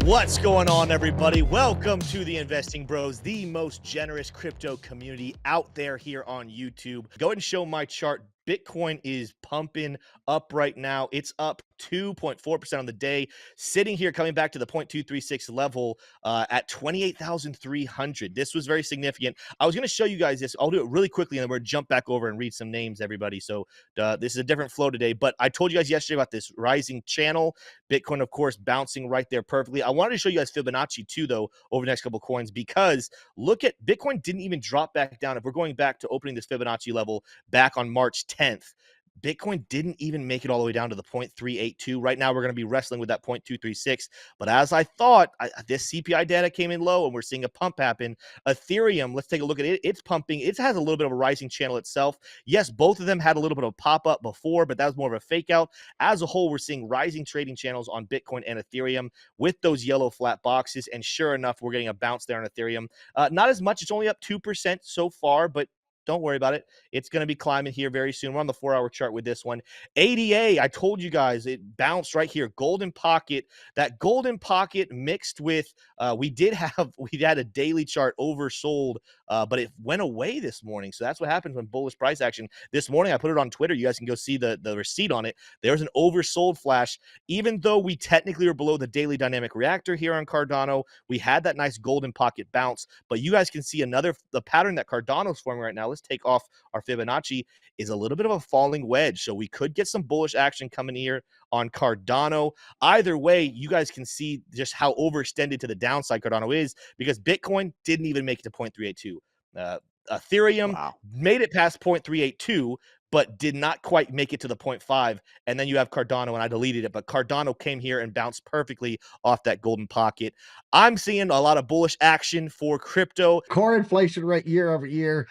What's going on, everybody? Welcome to the Investing Bros, the most generous crypto community out there here on YouTube. Go ahead and show my chart. Bitcoin is pumping up right now. It's up 2.4% on the day, sitting here coming back to the 0.236 level at 28,300. This was very significant. I was going to show you guys this. I'll do it really quickly, and then we're going to jump back over and read some names, everybody. So this is a different flow today, but I told you guys yesterday about this rising channel. Bitcoin, of course, bouncing right there perfectly. I wanted to show you guys Fibonacci too, though, over the next couple of coins, because look at Bitcoin didn't even drop back down. If we're going back to opening this Fibonacci level back on March 10th, Bitcoin didn't even make it all the way down to the 0.382. Right now, we're going to be wrestling with that 0.236. But as I thought, this CPI data came in low, and we're seeing a pump happen. Ethereum, let's take a look at it. It's pumping. It has a little bit of a rising channel itself. Yes, both of them had a little bit of a pop-up before, but that was more of a fake out. As a whole, we're seeing rising trading channels on Bitcoin and Ethereum with those yellow flat boxes. And sure enough, we're getting a bounce there on Ethereum. Not as much. It's only up 2% so far, but don't worry about it. It's going to be climbing here very soon. We're on the 4-hour chart with this one. ADA, I told you guys, it bounced right here. Golden pocket. That golden pocket mixed with, we had a daily chart oversold, but it went away this morning. So that's what happens when bullish price action. This morning, I put it on Twitter. You guys can go see the receipt on it. There's an oversold flash. Even though we technically are below the daily dynamic reactor here on Cardano, we had that nice golden pocket bounce. But you guys can see the pattern that Cardano's forming right now. Let's take off our Fibonacci, is a little bit of a falling wedge. So we could get some bullish action coming here on Cardano. Either way, you guys can see just how overextended to the downside Cardano is, because Bitcoin didn't even make it to 0.382. Ethereum made it past 0.382, but did not quite make it to the 0.5. And then you have Cardano, and I deleted it, but Cardano came here and bounced perfectly off that golden pocket. I'm seeing a lot of bullish action for crypto. Core inflation rate year over year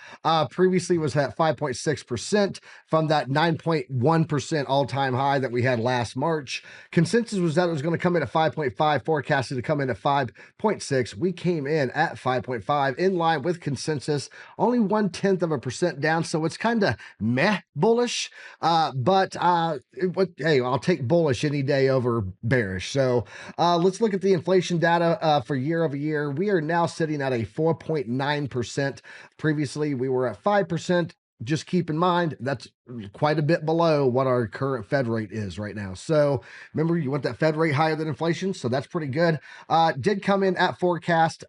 previously was at 5.6% from that 9.1% all-time high that we had last March. Consensus was that it was going to come in at 5.5, forecasted to come in at 5.6. We came in at 5.5, in line with consensus, only 0.1% down, so it's kind of meh bullish, but hey, I'll take bullish any day over bearish. So let's look at the inflation data for year over year. We are now sitting at a 4.9%. Previously, we were at 5%. Just keep in mind, that's quite a bit below what our current Fed rate is right now. So remember, you want that Fed rate higher than inflation, so that's pretty good. Did come in at forecast,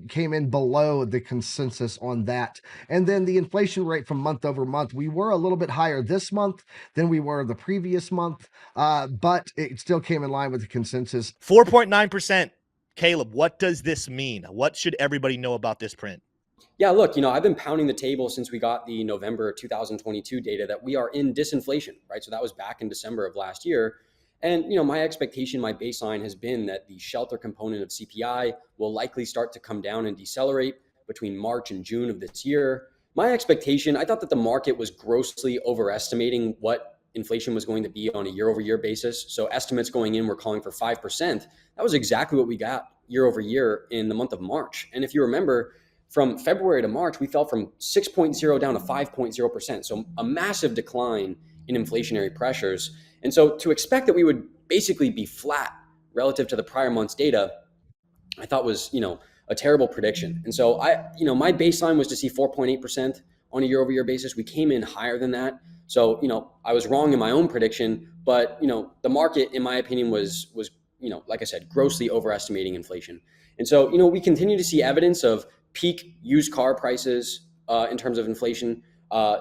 came in below the consensus on that. And then the inflation rate from month over month, we were a little bit higher this month than we were the previous month, but it still came in line with the consensus. 4.9%. Caleb, what does this mean? What should everybody know about this print? Yeah, look, I've been pounding the table since we got the November 2022 data that we are in disinflation, right? So that was back in December of last year. And, my expectation, my baseline has been that the shelter component of CPI will likely start to come down and decelerate between March and June of this year. My expectation, I thought that the market was grossly overestimating what inflation was going to be on a year over year basis. So estimates going in were calling for 5%. That was exactly what we got year over year in the month of March. And if you remember, from February to March, we fell from 6.0 down to 5.0%. So a massive decline in inflationary pressures. And so to expect that we would basically be flat relative to the prior month's data, I thought was, a terrible prediction. And so my baseline was to see 4.8% on a year over year basis. We came in higher than that. So, I was wrong in my own prediction, but, the market, in my opinion, was, like I said, grossly overestimating inflation. And so, we continue to see evidence of peak used car prices in terms of inflation.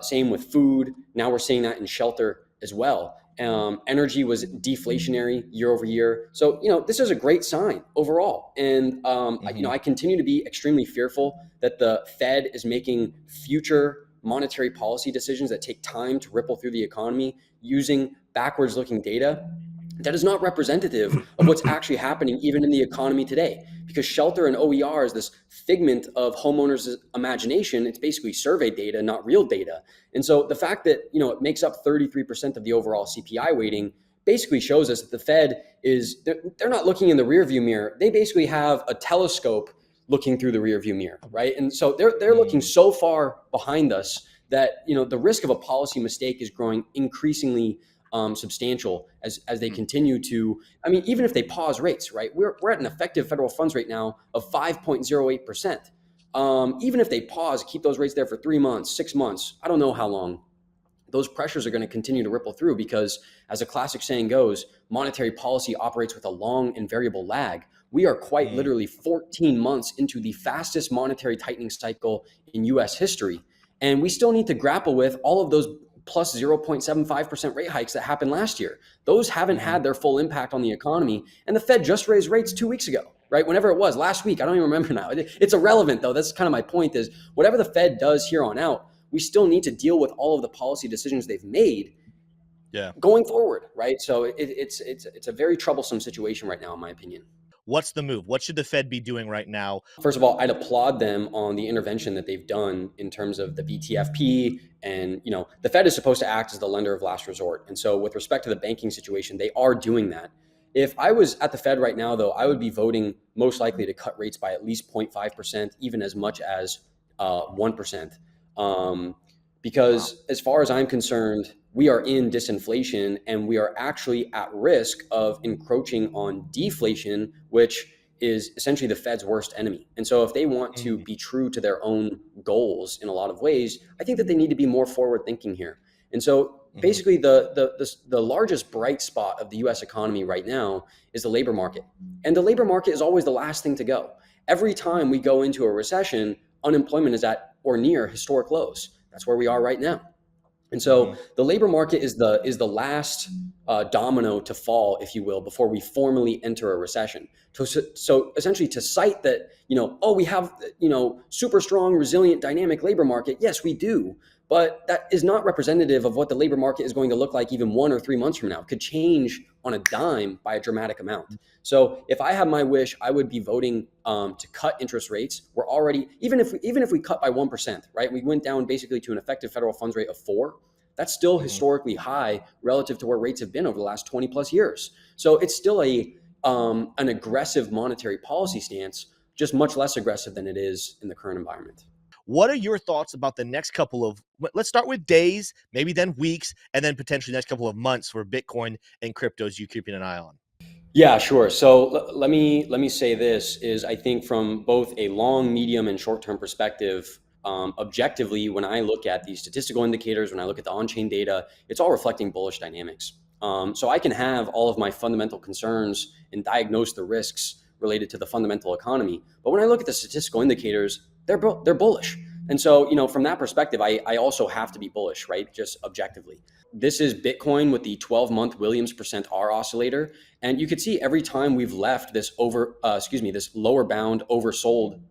Same with food. Now we're seeing that in shelter as well. Energy was deflationary year over year. So, this is a great sign overall. And, I continue to be extremely fearful that the Fed is making future monetary policy decisions that take time to ripple through the economy using backwards looking data that is not representative of what's actually happening even in the economy today. Because shelter and OER is this figment of homeowners' imagination. It's basically survey data, not real data. And so the fact that, it makes up 33% of the overall CPI weighting basically shows us that the Fed they're not looking in the rearview mirror. They basically have a telescope looking through the rearview mirror, right? And so they're looking so far behind us that, the risk of a policy mistake is growing increasingly substantial as they continue to. I mean, even if they pause rates, right? We're at an effective federal funds rate now of 5.08%. Even if they pause, keep those rates there for 3 months, 6 months, I don't know how long, those pressures are going to continue to ripple through because, as a classic saying goes, monetary policy operates with a long and variable lag. We are quite literally 14 months into the fastest monetary tightening cycle in US history. And we still need to grapple with all of those plus 0.75% rate hikes that happened last year. Those haven't had their full impact on the economy. And the Fed just raised rates 2 weeks ago, right? Whenever it was, last week, I don't even remember now. It's irrelevant, though. That's kind of my point, is whatever the Fed does here on out, we still need to deal with all of the policy decisions they've made going forward, right? So it's a very troublesome situation right now, in my opinion. What's the move? What should the Fed be doing right now? First of all, I'd applaud them on the intervention that they've done in terms of the BTFP. And, the Fed is supposed to act as the lender of last resort. And so with respect to the banking situation, they are doing that. If I was at the Fed right now, though, I would be voting most likely to cut rates by at least 0.5%, even as much as 1%. Because as far as I'm concerned, we are in disinflation and we are actually at risk of encroaching on deflation, which is essentially the Fed's worst enemy. And so if they want to be true to their own goals in a lot of ways, I think that they need to be more forward thinking here. And so basically the largest bright spot of the US economy right now is the labor market. And the labor market is always the last thing to go. Every time we go into a recession, unemployment is at or near historic lows. That's where we are right now. And so the labor market is the last domino to fall, if you will, before we formally enter a recession. So essentially to cite that, we have, super strong, resilient, dynamic labor market. Yes, we do. But that is not representative of what the labor market is going to look like even 1 or 3 months from now. It could change on a dime by a dramatic amount. So if I had my wish, I would be voting to cut interest rates. We're already, even if we cut by 1%, right? We went down basically to an effective federal funds rate of 4%. That's still historically high relative to where rates have been over the last 20 plus years. So it's still an aggressive monetary policy stance, just much less aggressive than it is in the current environment. What are your thoughts about the next couple of, let's start with days, maybe then weeks, and then potentially next couple of months for Bitcoin and cryptos you keeping an eye on? Yeah, sure. So let me say this is, I think from both a long, medium, and short-term perspective, objectively, when I look at these statistical indicators, when I look at the on-chain data, it's all reflecting bullish dynamics. So I can have all of my fundamental concerns and diagnose the risks related to the fundamental economy. But when I look at the statistical indicators, they're bullish. And so, from that perspective, I also have to be bullish, right? Just objectively. This is Bitcoin with the 12-month Williams %R oscillator. And you could see every time we've left this this lower bound oversold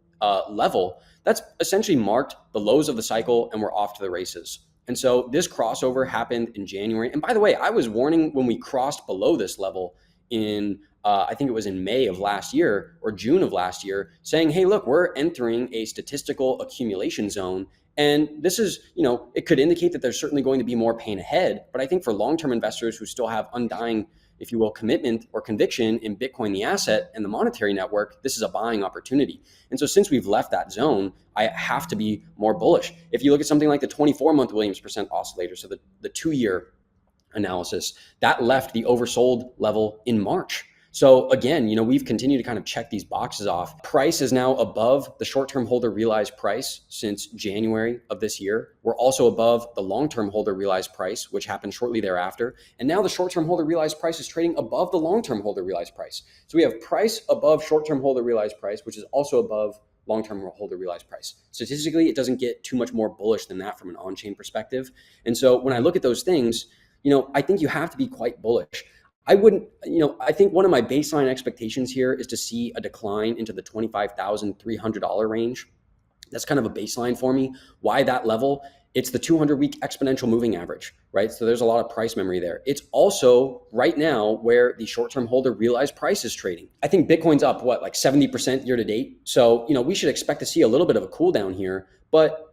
level, that's essentially marked the lows of the cycle and we're off to the races. And so this crossover happened in January. And by the way, I was warning when we crossed below this level in I think it was in May of last year or June of last year, saying, hey, look, we're entering a statistical accumulation zone. And this is, it could indicate that there's certainly going to be more pain ahead. But I think for long-term investors who still have undying, if you will, commitment or conviction in Bitcoin, the asset, and the monetary network, this is a buying opportunity. And so since we've left that zone, I have to be more bullish. If you look at something like the 24-month Williams % oscillator, so the 2-year analysis, that left the oversold level in March. So again, we've continued to kind of check these boxes off. Price is now above the short-term holder realized price since January of this year. We're also above the long-term holder realized price, which happened shortly thereafter. And now the short-term holder realized price is trading above the long-term holder realized price. So we have price above short-term holder realized price, which is also above long-term holder realized price. Statistically, it doesn't get too much more bullish than that from an on-chain perspective. And so when I look at those things, I think you have to be quite bullish. I think one of my baseline expectations here is to see a decline into the $25,300 range. That's kind of a baseline for me. Why that level? It's the 200-week exponential moving average, right? So there's a lot of price memory there. It's also right now where the short-term holder realized price is trading. I think Bitcoin's up, like 70% year to date. So, we should expect to see a little bit of a cool down here. But,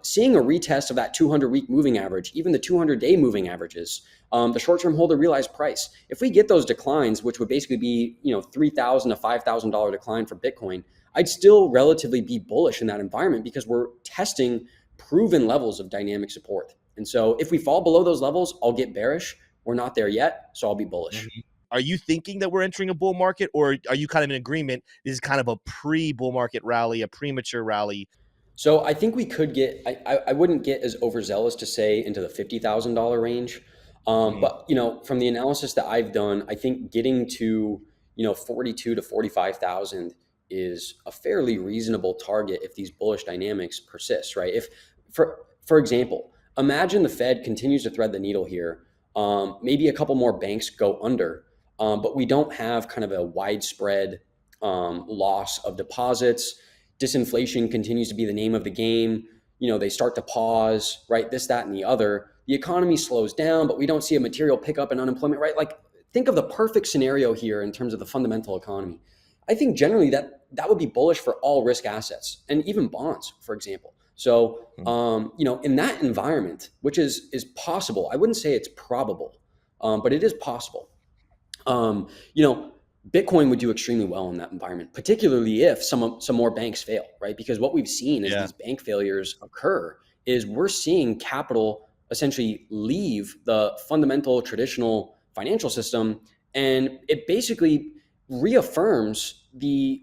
seeing a retest of that 200-week moving average, even the 200-day moving averages, the short-term holder realized price, if we get those declines, which would basically be, $3,000 to $5,000 decline for Bitcoin, I'd still relatively be bullish in that environment because we're testing proven levels of dynamic support. And so if we fall below those levels, I'll get bearish. We're not there yet, so I'll be bullish. Are you thinking that we're entering a bull market, or are you kind of in agreement this is kind of a pre-bull market rally, a premature rally? So I think we could get. I wouldn't get as overzealous to say into the $50,000 range, Mhm. but from the analysis that I've done, I think getting to 42 to 45,000 is a fairly reasonable target if these bullish dynamics persist. Right? If for example, imagine the Fed continues to thread the needle here. Maybe a couple more banks go under, but we don't have kind of a widespread loss of deposits. Disinflation continues to be the name of the game. They start to pause, right? This, that, and the other. The economy slows down, but we don't see a material pickup in unemployment, right? Like, think of the perfect scenario here in terms of the fundamental economy. I think generally that would be bullish for all risk assets and even bonds, for example. So, in that environment, which is possible, I wouldn't say it's probable, but it is possible. Um, you know, Bitcoin would do extremely well in that environment, particularly if some more banks fail, right? Because what we've seen as Yeah. these bank failures occur is we're seeing capital essentially leave the fundamental traditional financial system, and it basically reaffirms the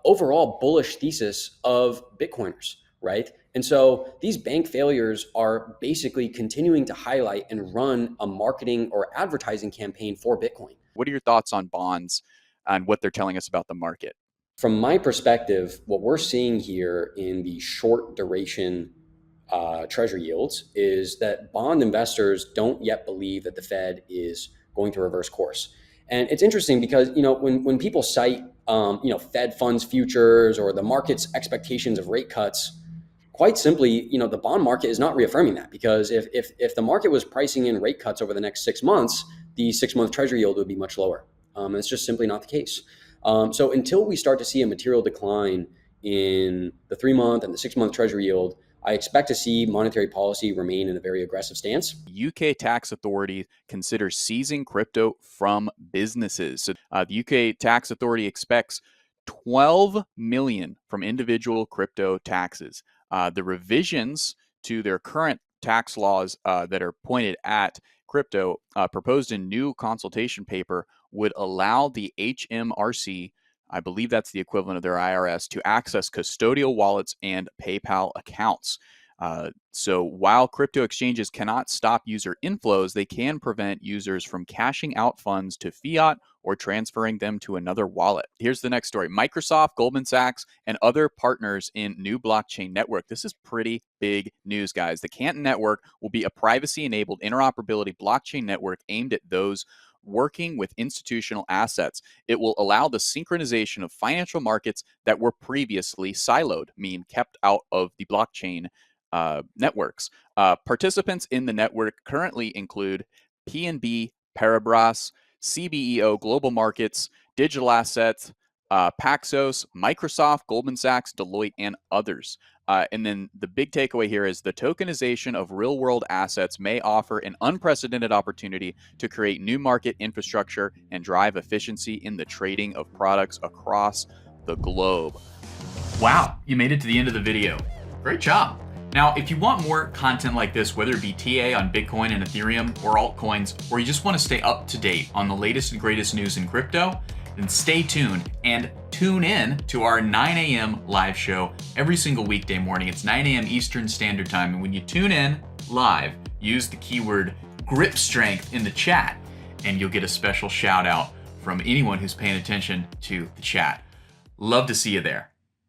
overall bullish thesis of Bitcoiners, right? And so these bank failures are basically continuing to highlight and run a marketing or advertising campaign for Bitcoin. What are your thoughts on bonds and what they're telling us about the market? From my perspective, what we're seeing here in the short duration treasury yields is that bond investors don't yet believe that the Fed is going to reverse course. And it's interesting because when people cite Fed funds futures or the market's expectations of rate cuts, quite simply, the bond market is not reaffirming that, because if the market was pricing in rate cuts over the next 6 months, the 6-month treasury yield would be much lower. And it's just simply not the case. So until we start to see a material decline in the 3-month and the 6-month treasury yield, I expect to see monetary policy remain in a very aggressive stance. UK tax authority considers seizing crypto from businesses. So the UK tax authority expects 12 million from individual crypto taxes. The revisions to their current tax laws that are pointed at crypto, proposed in new consultation paper, would allow the HMRC, I believe that's the equivalent of their IRS, to access custodial wallets and PayPal accounts. So while crypto exchanges cannot stop user inflows, they can prevent users from cashing out funds to fiat or transferring them to another wallet. Here's the next story. Microsoft, Goldman Sachs, and other partners in new blockchain network. This is pretty big news, guys. The Canton Network will be a privacy-enabled interoperability blockchain network aimed at those working with institutional assets. It will allow the synchronization of financial markets that were previously siloed, meaning kept out of the blockchain networks. Participants in the network currently include PNB Paribas, CBEO Global Markets, Digital Assets, Paxos, Microsoft, Goldman Sachs, Deloitte, and others. And then the big takeaway here is the tokenization of real-world assets may offer an unprecedented opportunity to create new market infrastructure and drive efficiency in the trading of products across the globe. Wow, you made it to the end of the video. Great job. Now, if you want more content like this, whether it be TA on Bitcoin and Ethereum or altcoins, or you just want to stay up to date on the latest and greatest news in crypto, then stay tuned and tune in to our 9 a.m. live show every single weekday morning. It's 9 a.m. Eastern Standard Time. And when you tune in live, use the keyword grip strength in the chat, and you'll get a special shout out from anyone who's paying attention to the chat. Love to see you there.